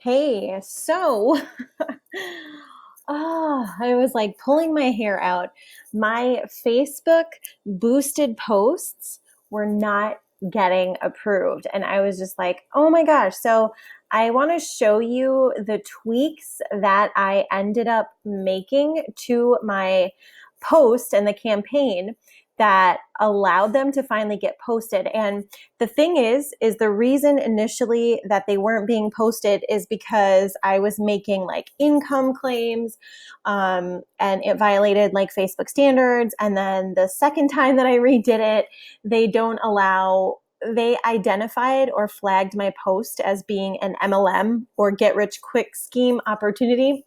Hey, so I was like pulling my hair out. My Facebook boosted posts were not getting approved. And I was just like, oh my gosh. So I want to show you the tweaks that I ended up making to my post and the campaign that allowed them to finally get posted. And the thing is the reason initially that they weren't being posted is because I was making like income claims, and it violated like Facebook standards. And then the second time that I redid it, they don't allow, they identified or flagged my post as being an MLM or get rich quick scheme opportunity.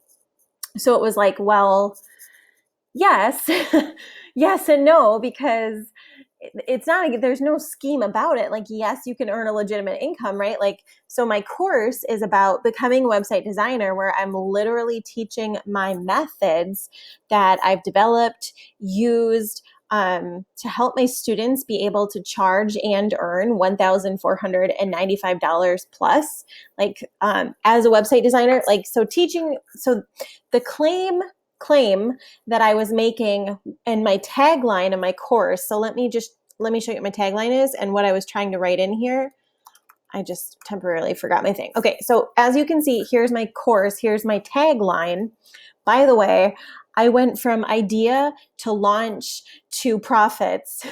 So it was like, well, yes, yes and no, because it's not, there's no scheme about it. Like, yes, you can earn a legitimate income, right? Like, so my course is about becoming a website designer, where I'm literally teaching my methods that I've developed, used, to help my students be able to charge and earn $1,495 plus, like, as a website designer. Like, so teaching, so the claim that I was making and my tagline of my course. So let me show you what my tagline is and what I was trying to write in here. I just temporarily forgot my thing. Okay, so as you can see, here's my course, here's my tagline. By the way, I went from idea to launch to profits.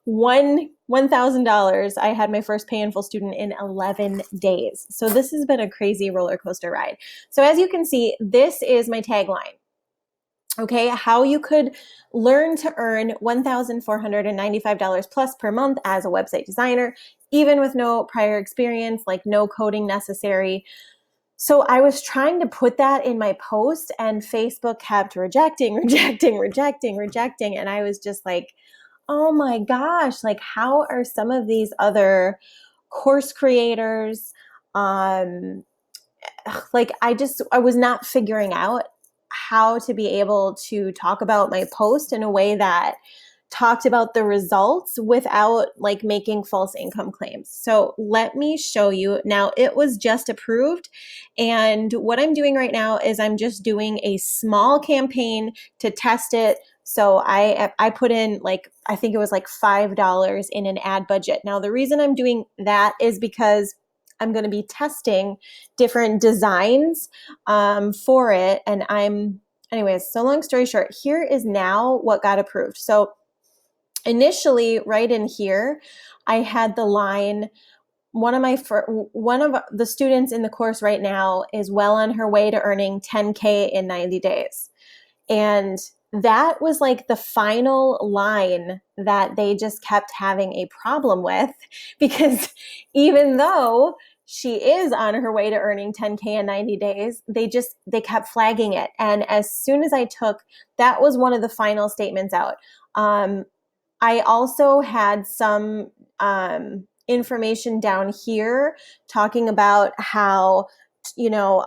$1,000. I had my first pay in full student in 11 days. So this has been a crazy roller coaster ride. So as you can see, this is my tagline. Okay, how you could learn to earn $1,495 plus per month as a website designer, even with no prior experience, like no coding necessary. So I was trying to put that in my post, and Facebook kept rejecting. And I was just like, oh my gosh, like, how are some of these other course creators, like, I was not figuring out how to be able to talk about my post in a way that talked about the results without like making false income claims. So let me show you. Now, it was just approved, and what I'm doing right now is I'm just doing a small campaign to test it. So I put in, like, I think it was like $5 in an ad budget. Now, the reason I'm doing that is because I'm going to be testing different designs, for it. And anyways, so long story short, here is now what got approved. So initially, right in here, I had the line, one of the students in the course right now is well on her way to earning 10K in 90 days. And that was like the final line that they just kept having a problem with, because even though she is on her way to earning 10K in 90 days, they kept flagging it. And as soon as that was one of the final statements out. I also had some, information down here talking about how, you know,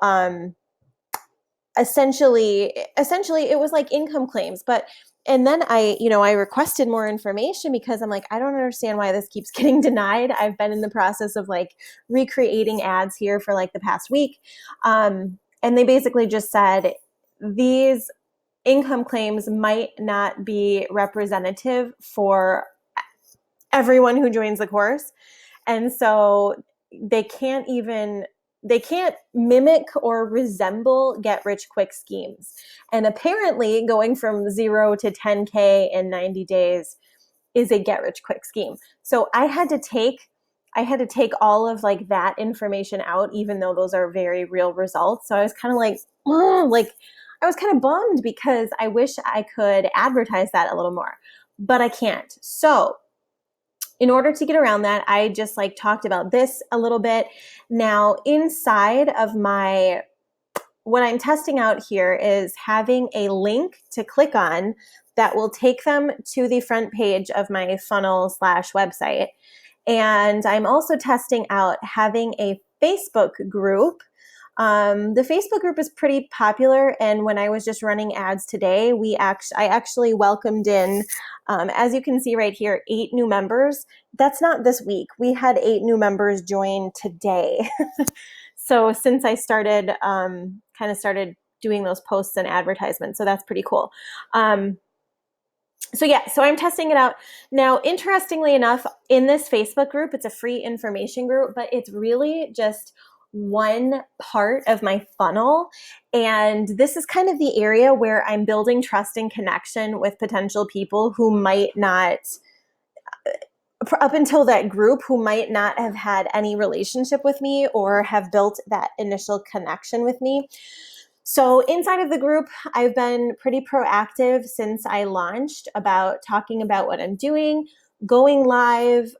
essentially it was like income claims. And then I requested more information, because I'm like, I don't understand why this keeps getting denied. I've been in the process of like recreating ads here for like the past week. And they basically just said these income claims might not be representative for everyone who joins the course. And so they can't mimic or resemble get rich quick schemes. And apparently going from 0 to 10K in 90 days is a get rich quick scheme. So I had to take all of like that information out, even though those are very real results. So I was kind of like, I was kind of bummed, because I wish I could advertise that a little more, but I can't. So in order to get around that, I just like talked about this a little bit. Now, inside of what I'm testing out here is having a link to click on that will take them to the front page of my funnel/website. And I'm also testing out having a Facebook group. The Facebook group is pretty popular, and when I was just running ads today, I actually welcomed in, as you can see right here, 8 new members. That's not this week. We had 8 new members join today. So since I started, kind of started doing those posts and advertisements. So that's pretty cool. So yeah, so I'm testing it out. Now, interestingly enough, in this Facebook group, it's a free information group, but it's really just one part of my funnel. And this is kind of the area where I'm building trust and connection with potential people who might not, up until that group, who might not have had any relationship with me or have built that initial connection with me. So inside of the group, I've been pretty proactive since I launched about talking about what I'm doing, going live,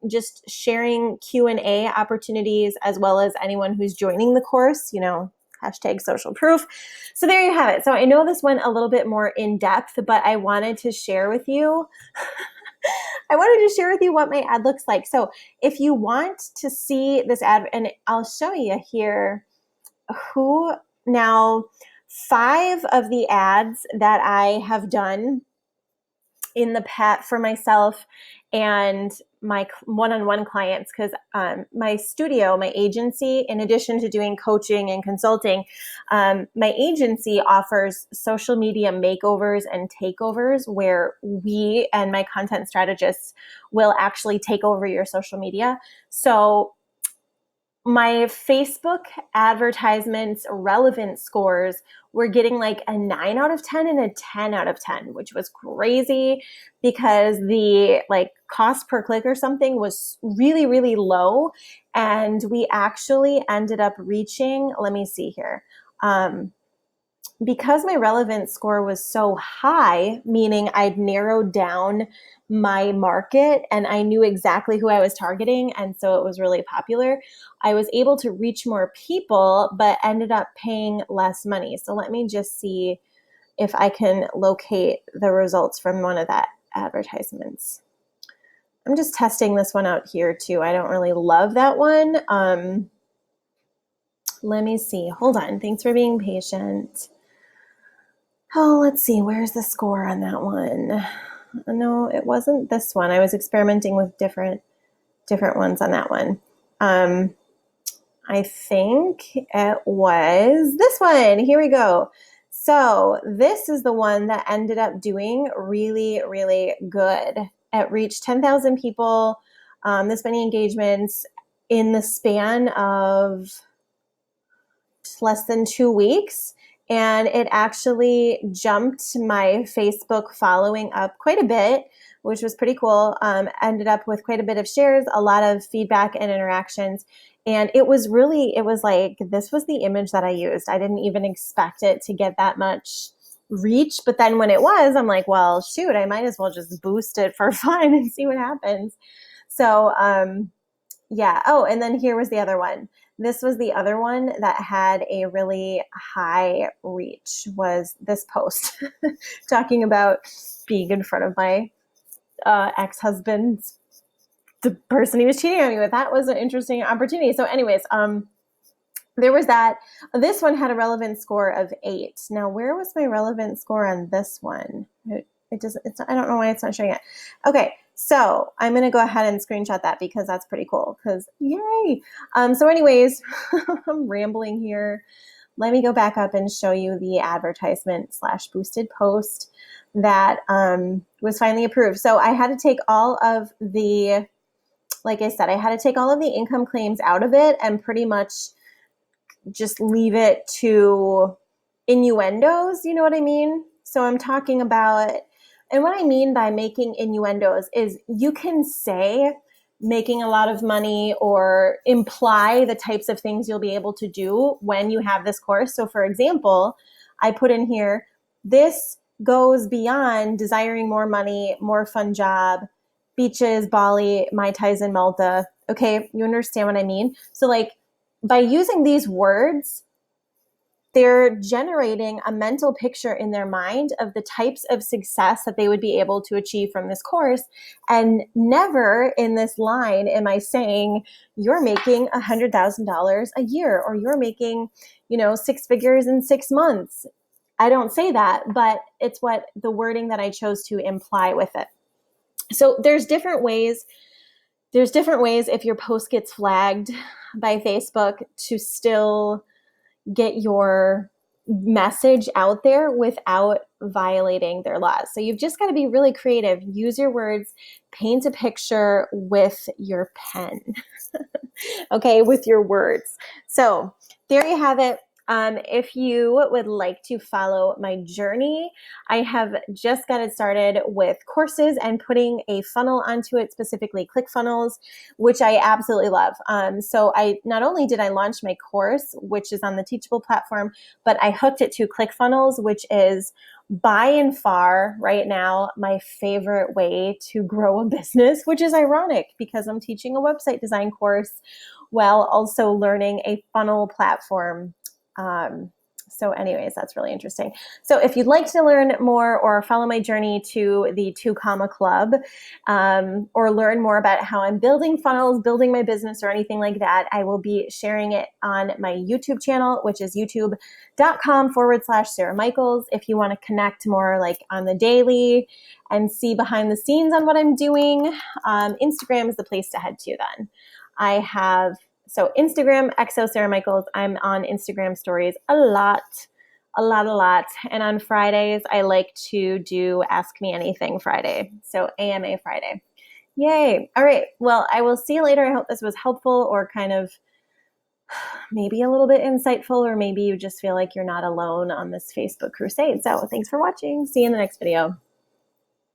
just sharing Q&A opportunities, as well as anyone who's joining the course, hashtag social proof. So there you have it. So I know this went a little bit more in depth, but I wanted to share with you what my ad looks like. So if you want to see this ad, and I'll show you here who. Now, 5 of the ads that I have done in the past for myself and my one-on-one clients, because my studio, my agency, in addition to doing coaching and consulting, my agency offers social media makeovers and takeovers where we and my content strategists will actually take over your social media. So my Facebook advertisements relevance scores were getting like a 9 out of 10 and a 10 out of 10, which was crazy because the cost per click or something was really, really low. And we actually ended up reaching, let me see here. Because my relevance score was so high, meaning I'd narrowed down my market and I knew exactly who I was targeting, and so it was really popular, I was able to reach more people, but ended up paying less money. So let me just see if I can locate the results from one of that advertisements. I'm just testing this one out here too. I don't really love that one. Let me see. Hold on. Thanks for being patient. Oh, let's see. Where's the score on that one? No, it wasn't this one. I was experimenting with different ones on that one. I think it was this one. Here we go. So this is the one that ended up doing really, really good. It reached 10,000 people, this many engagements in the span of less than 2 weeks. And it actually jumped my Facebook following up quite a bit, which was pretty cool. Ended up with quite a bit of shares, a lot of feedback and interactions. And it was like, this was the image that I used. I didn't even expect it to get that much reach. But then when it was, I'm like, well, shoot, I might as well just boost it for fun and see what happens. So, yeah. Oh, and then here was the other one. This was the other one that had a really high reach, was this post talking about being in front of my ex-husband, the person he was cheating on me with. That was an interesting opportunity. So anyways, there was that. This one had a relevance score of 8. Now, where was my relevance score on this one? It doesn't, I don't know why it's not showing it. Okay. So I'm going to go ahead and screenshot that because that's pretty cool, because yay. So anyways, I'm rambling here. Let me go back up and show you the advertisement / boosted post that was finally approved. So I had to take all of the, like I said, I had to take all of the income claims out of it and pretty much just leave it to innuendos. You know what I mean? So I'm talking about, and what I mean by making innuendos is you can say making a lot of money or imply the types of things you'll be able to do when you have this course. So for example, I put in here, this goes beyond desiring more money, more fun job, beaches, Bali, Mai Tais in Malta. Okay, you understand what I mean? So by using these words, they're generating a mental picture in their mind of the types of success that they would be able to achieve from this course. And never in this line am I saying you're making $100,000 a year or you're making, 6 figures in 6 months. I don't say that, but it's what the wording that I chose to imply with it. So there's different ways there's different ways if your post gets flagged by Facebook to still get your message out there without violating their laws. So you've just got to be really creative. Use your words, paint a picture with your pen. Okay, with your words. So there you have it. If you would like to follow my journey, I have just got it started with courses and putting a funnel onto it, specifically ClickFunnels, which I absolutely love. So I not only did I launch my course, which is on the Teachable platform, but I hooked it to ClickFunnels, which is by and far right now my favorite way to grow a business, which is ironic because I'm teaching a website design course while also learning a funnel platform. So anyways, that's really interesting. So if you'd like to learn more or follow my journey to the 2 Comma Club, or learn more about how I'm building funnels, building my business, or anything like that, I will be sharing it on my YouTube channel, which is youtube.com/Sarah Michaels. If you want to connect more like on the daily and see behind the scenes on what I'm doing, Instagram is the place to head to then. I have Instagram, XO Sarah Michaels. I'm on Instagram stories a lot. And on Fridays, I like to do Ask Me Anything Friday. So AMA Friday. Yay. All right. Well, I will see you later. I hope this was helpful or kind of maybe a little bit insightful, or maybe you just feel like you're not alone on this Facebook crusade. So thanks for watching. See you in the next video.